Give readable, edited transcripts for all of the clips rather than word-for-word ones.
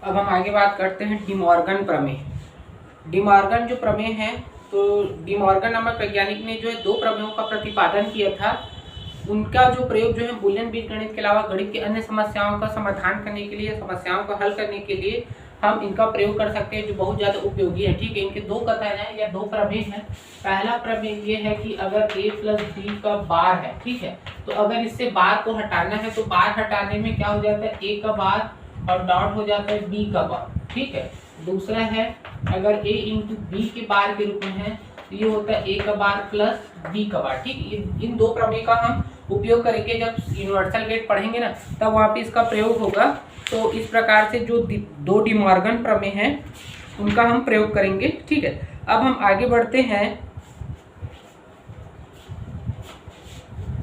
अब हम आगे बात करते हैं डिमॉर्गन प्रमेय। डिमॉर्गन जो प्रमेय है, तो डिमॉर्गन नामक वैज्ञानिक ने जो है दो प्रमेयों का प्रतिपादन किया था। उनका जो प्रयोग जो है बूलियन बीजगणित के अलावा गणित की अन्य समस्याओं का समाधान करने के लिए, समस्याओं को हल करने के लिए हम इनका प्रयोग कर सकते हैं, जो बहुत ज़्यादा उपयोगी है। ठीक है, इनके दो कथन हैं या दो प्रमेय हैं। पहला प्रमेय ये है कि अगर a प्लस बी का बार है, ठीक है, तो अगर इससे बार को हटाना है तो बार हटाने में क्या हो जाता है, a का बार और डॉट हो जाता है b का बार। ठीक है, दूसरा है अगर a इंटू बी के बार के रूप में है तो ये होता है a का बार प्लस b का बार। ठीक, इन दो प्रमेय का हम उपयोग करेंगे जब यूनिवर्सल गेट पढ़ेंगे ना, तब वहाँ पे इसका प्रयोग होगा। तो इस प्रकार से जो दो डिमॉर्गन प्रमेय हैं उनका हम प्रयोग करेंगे। ठीक है, अब हम आगे बढ़ते हैं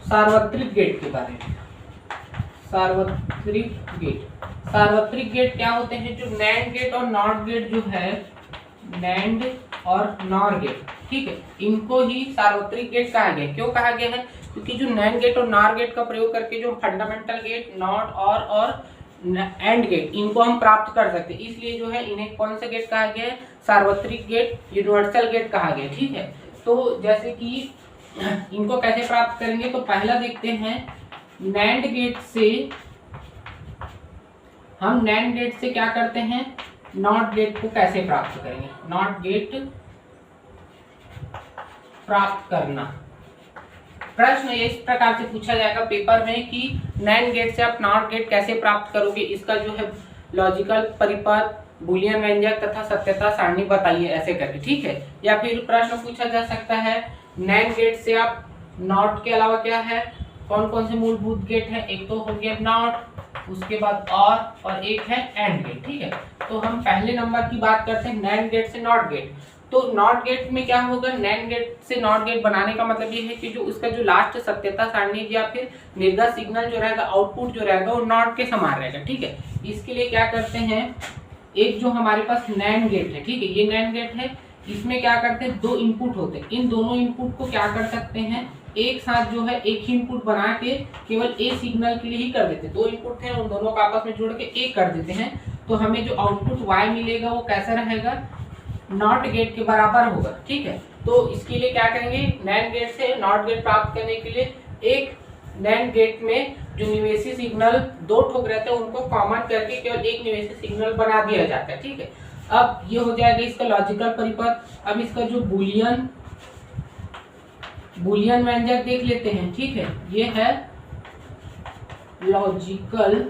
सार्वत्रिक गेट के बारे में। सार्वत्रिक गेट क्या होते हैं, जो नैंड गेट और नॉट गेट जो है, नैंड और नॉर गेट, ठीक है, इनको ही सार्वत्रिक गेट कहा गया। क्यों कहा गया है, क्योंकि जो नैंड गेट और नॉर गेट का प्रयोग करके जो फंडामेंटल गेट, नॉट और एंड गेट, इनको हम प्राप्त कर सकते हैं, इसलिए जो है इन्हें कौन सा गेट कहा गया है, सार्वत्रिक गेट, यूनिवर्सल गेट कहा गया। ठीक है, तो जैसे कि इनको कैसे प्राप्त करेंगे, तो पहला देखते हैं नैंड गेट से, हम नैंड गेट से क्या करते हैं, नॉट गेट को कैसे प्राप्त करेंगे। नॉट गेट प्राप्त करना, प्रश्न इस प्रकार से पूछा जाएगा पेपर में कि नैंड गेट से आप नॉट गेट कैसे प्राप्त करोगे, इसका जो है लॉजिकल परिपथ, बूलियन व्यंजक तथा सत्यता सारणी बताइए, ऐसे करके। ठीक है, या फिर प्रश्न पूछा जा सकता है नैंड गेट से आप नॉट के अलावा क्या है, कौन कौन से मूलभूत गेट है, एक तो हो गया नॉट, उसके बाद और एक है एंड गेट। ठीक है, तो हम पहले नंबर की बात करते हैं नैंड गेट से नॉट गेट। तो नॉट गेट में क्या होगा, नैंड गेट से नॉट गेट बनाने का मतलब ये है कि जो उसका जो लास्ट सत्यता सारणी या फिर निर्गत सिग्नल जो रहेगा, आउटपुट जो रहेगा, वो नॉट के समान रहेगा। ठीक है, इसके लिए क्या करते हैं, एक जो हमारे पास नैंड गेट है, ठीक है, ये नैंड गेट है, इसमें क्या करते हैं, दो इनपुट होते हैं, इन दोनों इनपुट को क्या कर सकते हैं, एक साथ जो है एक ही इनपुट बना के केवल ए सिग्नल के लिए ही कर देते हैं। दो इनपुट हैं, उन दोनों को आपस में जोड़ के एक कर देते हैं, तो हमें जो आउटपुट y मिलेगा वो कैसा रहेगा, नॉट गेट के बराबर होगा। ठीक है, तो इसके लिए क्या करेंगे, नैंड गेट से नॉट गेट प्राप्त करने के लिए एक नैंड गेट में जो निवेशी सिग्नल दो ठोक रहते हैं उनको कॉमन करके केवल एक निवेशी सिग्नल बना दिया जाता है। ठीक है, अब ये हो जाएगा इसका लॉजिकल परिपथ। अब इसका जो बूलियन व्यंजक देख लेते हैं। ठीक है, ये है लॉजिकल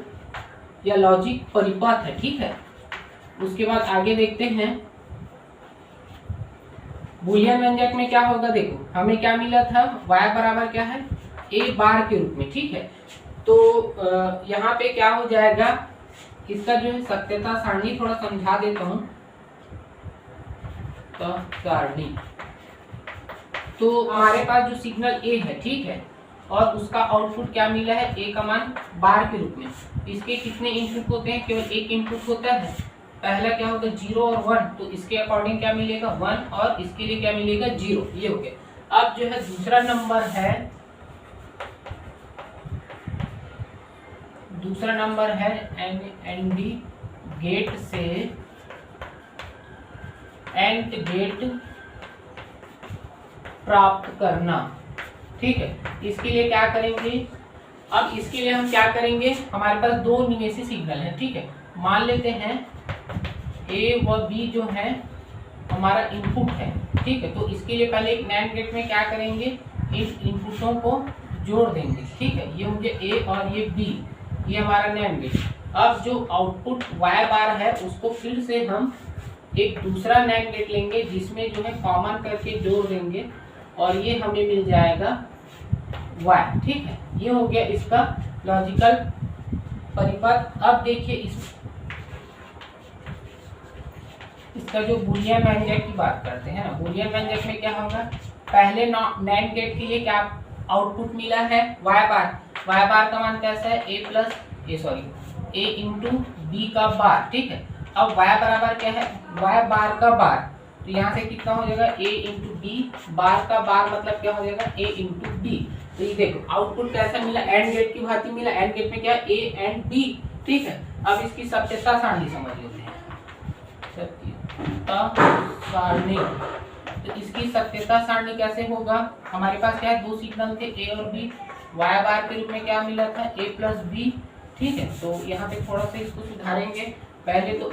या लॉजिक परिपथ है। ठीक है, उसके बाद आगे देखते हैं बूलियन व्यंजक में क्या होगा। देखो हमें क्या मिला था, y बराबर क्या है, a बार के रूप में। ठीक है, तो यहाँ पे क्या हो जाएगा, इसका जो है सत्यता सारणी थोड़ा समझा देता हूँ। तो सारणी, तो हमारे पास जो सिग्नल a है, ठीक है, और उसका आउटपुट क्या मिला है, a का मान बार के रूप में। इसके कितने इनपुट होते हैं, केवल एक इनपुट होता है। पहला क्या होगा, 0 और 1, तो इसके अकॉर्डिंग क्या मिलेगा 1, और इसके लिए क्या मिलेगा 0, ये हो गया। अब जो है दूसरा नंबर है एंड गेट से एंड गेट प्राप्त करना। ठीक है, इसके लिए क्या करेंगे, अब इसके लिए हम क्या करेंगे, हमारे पास दो निवेशी सिग्नल है। ठीक है, मान लेते हैं ए व बी जो है हमारा इनपुट है। ठीक है, तो इसके लिए पहले एक नैंड गेट में क्या करेंगे, इन इनपुटों को जोड़ देंगे। ठीक है, ये हो गया ए और ये बी, ये हमारा नैंड गेट। अब जो आउटपुट y बार है उसको फिर से हम एक दूसरा नैंड गेट लेंगे जिसमें जो है कॉमन करके जोड़ देंगे, और ये हमें मिल जाएगा y। ठीक है, ये हो गया इसका लॉजिकल परिपथ। अब देखिए इसका जो बूलियन व्यंजक की बात करते हैं ना, बूलियन व्यंजक में क्या होगा, पहले नैंड गेट के लिए क्या आउटपुट मिला है, y बार का मान कैसा है, a इंटू बी का बार। ठीक है, अब y बराबर क्या है, y बार का बार, तो यहाँ से कितना हो जाएगा, a इंटू बी, बार का बार मतलब क्या हो जाएगा, a इंटू बी। तो ये देखो आउटपुट कैसा मिला, एंड गेट की भांति मिला। एंड गेट में क्या है, a एंड b। ठीक है, अब इसकी सत्यता सारणी समझ लेते हैं। सत्यता सारणी, तो इसकी सत्यता सारणी कैसे होगा? हमारे पास क्या है, दो सिग्नल थे ए और बी, वाई बार के रूप में क्या मिला था, ए प्लस बी। ठीक है, तो यहाँ पे थोड़ा सा इसको सुधारेंगे। पहले तो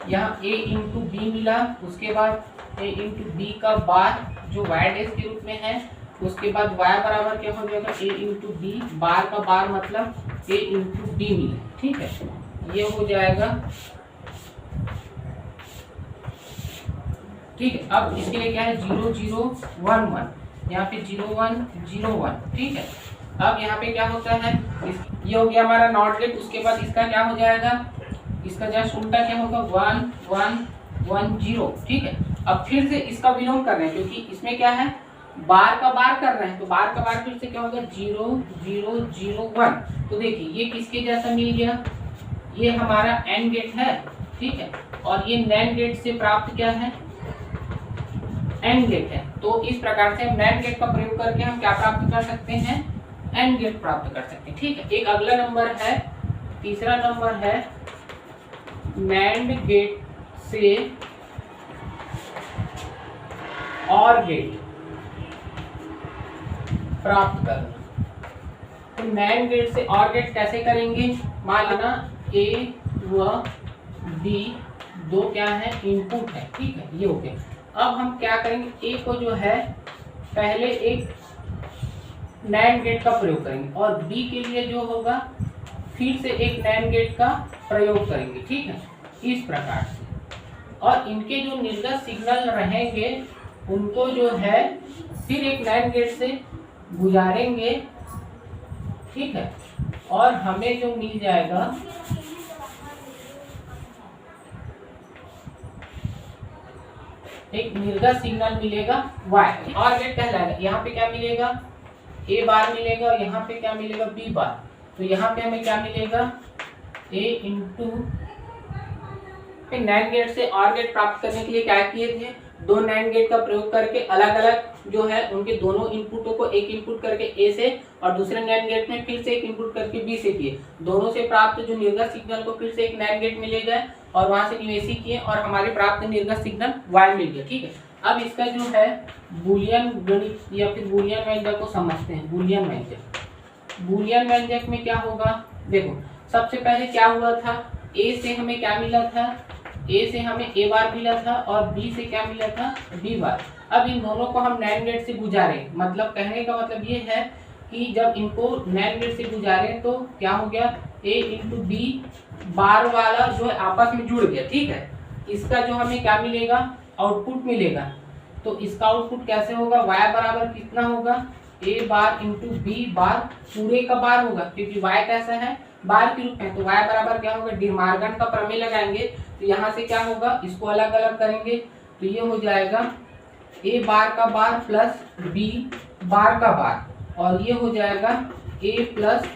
यहाँ ए इंटू बी मिला, उसके बाद ए इंटू बी का बार जो वाई डैश के रूप में है, उसके बाद वाई बराबर क्या हो जाएगा, ए इंटू बी, बार का बार मतलब ए इंटू बी मिला। ठीक है, ये हो जाएगा। ठीक है, अब इसके लिए क्या है, 0 0 1 1, यहाँ पे 0 1 0 1। ठीक है, अब यहाँ पे क्या होता है, ये हो गया हमारा नॉट गेट। उसके बाद इसका क्या हो जाएगा, इसका जस्ट उल्टा क्या होगा, 1 1 1 0। ठीक है, अब फिर से इसका विलोम कर रहे हैं क्योंकि इसमें क्या है, बार का बार कर रहे हैं, तो बार का बार फिर से क्या होगा, 0 0 0 1। तो देखिए ये किसके जैसा मिल गया, ये हमारा एंड गेट है। ठीक है, और ये नैंड गेट से प्राप्त क्या है, एंड गेट है। तो इस प्रकार से हम नैंड गेट का प्रयोग करके हम क्या प्राप्त कर सकते हैं, एंड गेट प्राप्त कर सकते हैं। ठीक है, एक अगला नंबर है, तीसरा नंबर है नैंड गेट से और गेट प्राप्त करना। तो नैंड गेट से और गेट कैसे करेंगे, मान लेना ए व बी दो क्या है, इनपुट है। ठीक है, ये हो गया। अब हम क्या करेंगे, ए को जो है पहले एक नैंड गेट का प्रयोग करेंगे और बी के लिए जो होगा फिर से एक नैंड गेट का प्रयोग करेंगे। ठीक है, इस प्रकार से, और इनके जो निर्गत सिग्नल रहेंगे उनको जो है फिर एक नैंड गेट से गुजारेंगे। ठीक है, और हमें जो मिल जाएगा एक निर्गत सिग्नल मिलेगा y, और गेट कहलाएगा। यहाँ पे क्या मिलेगा, a बार मिलेगा और यहाँ पे क्या मिलेगा, b बार। तो यहाँ पे हमें क्या मिलेगा, a इंटू नैंड गेट से और गेट प्राप्त करने के लिए क्या किए थे, दो नैंड गेट का प्रयोग करके अलग अलग जो है उनके दोनों इनपुटों को एक इनपुट करके ए से और दूसरे नैंड गेट में फिर से एक इनपुट करके बी से किए। दोनों से प्राप्त जो निर्गत सिग्नल को फिर से एक नैंड गेट में ले गए और वहां से निवेशी किए और हमारे प्राप्त निर्गत सिग्नल वाई मिल गया। ठीक है, अब इसका जो है बूलियन गणित या फिर बूलियन व्यंजक को समझते हैं। बूलियन व्यंजक में क्या होगा, देखो सबसे पहले क्या हुआ था, ए से हमें क्या मिला था, ए से हमें ए बार मिला था और बी से क्या मिला था, बी बार। अब इन दोनों को हम नैंड गेट से गुजारे, मतलब कहने का मतलब ये है कि जब इनको नैंड गेट से गुजारे तो क्या हो गया, ए इंटू बी बार वाला जो है आपस में जुड़ गया। ठीक है, इसका जो हमें क्या मिलेगा, आउटपुट मिलेगा। तो इसका आउटपुट कैसे होगा, y बराबर कितना होगा, a bar into B bar पूरे का बार होगा क्योंकि y कैसा है, बार के रूप में। तो y बराबर क्या होगा, डिमार्गन का प्रमेय लगाएंगे तो यहाँ से क्या होगा, इसको अलग अलग करेंगे तो ये हो जाएगा a बार का बार प्लस b बार का बार और ये हो जाएगा a प्लस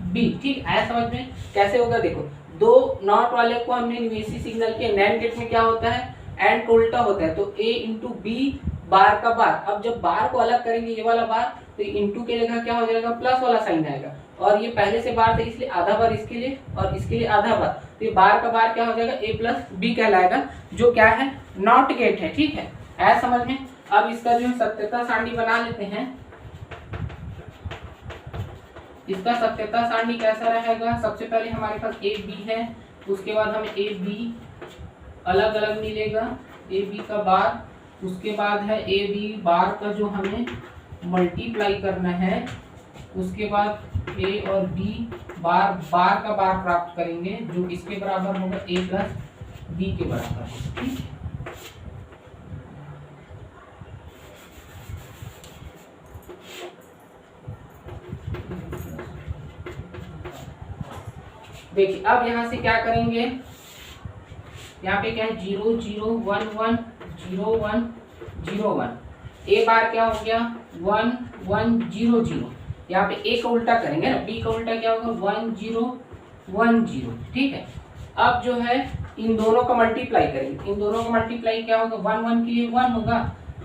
b। ठीक है, समझ में कैसे होगा, देखो दो नॉट वाले को हमने निवेशी सिग्नल के नैंड गेट में क्या होता है, एंड को उल्टा होता है। तो a इंटू बी बार का बार, अब जब बार को अलग करेंगे ये वाला बार तो इंटू के जगह क्या हो जाएगा, प्लस वाला साइन आएगा और ये पहले से बार था इसलिए आधा बार इसके लिए और इसके लिए आधा बार, तो ये बार का बार क्या हो जाएगा, a प्लस बी कहलाएगा जो क्या है, नॉट गेट है। ठीक है, ऐसा समझ में। अब इसका जो सत्यता सारणी बना लेते हैं। इसका सत्यता सारणी कैसा रहेगा, सबसे पहले हमारे पास ए बी है, उसके बाद हमें ए बी अलग अलग मिलेगा, ए बी का बार, उसके बाद है ए बी बार का जो हमें मल्टीप्लाई करना है, उसके बाद ए और बी बार बार का बार प्राप्त करेंगे जो इसके बराबर होगा, ए प्लस बी के बराबर। ठीक, देखिए अब यहाँ से क्या करेंगे, यहाँ पे क्या है, 0 0 1 1 0 1 0 1, ए बार क्या हो गया, 1 1 0 0। यहाँ पे ए का उल्टा करेंगे ना, बी का उल्टा क्या होगा, 1 0 1 0। ठीक है, अब जो है इन दोनों का मल्टीप्लाई करेंगे, इन दोनों का मल्टीप्लाई क्या होगा, 1 1 के लिए 1 होगा,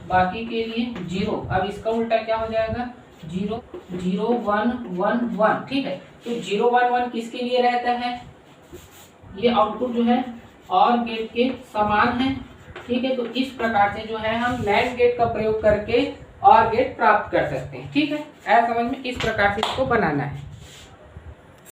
बाकी के लिए 0। अब इसका उल्टा क्या हो जाएगा, 0 0 1 1 1, ठीक है। तो 0 1 1 किसके लिए रहता है, ये आउटपुट जो है और गेट के समान है, ठीक है। तो इस प्रकार से जो है हम नैंड गेट का प्रयोग करके और गेट प्राप्त कर सकते हैं, ठीक है। ऐसा समझ में इस प्रकार से इसको बनाना है।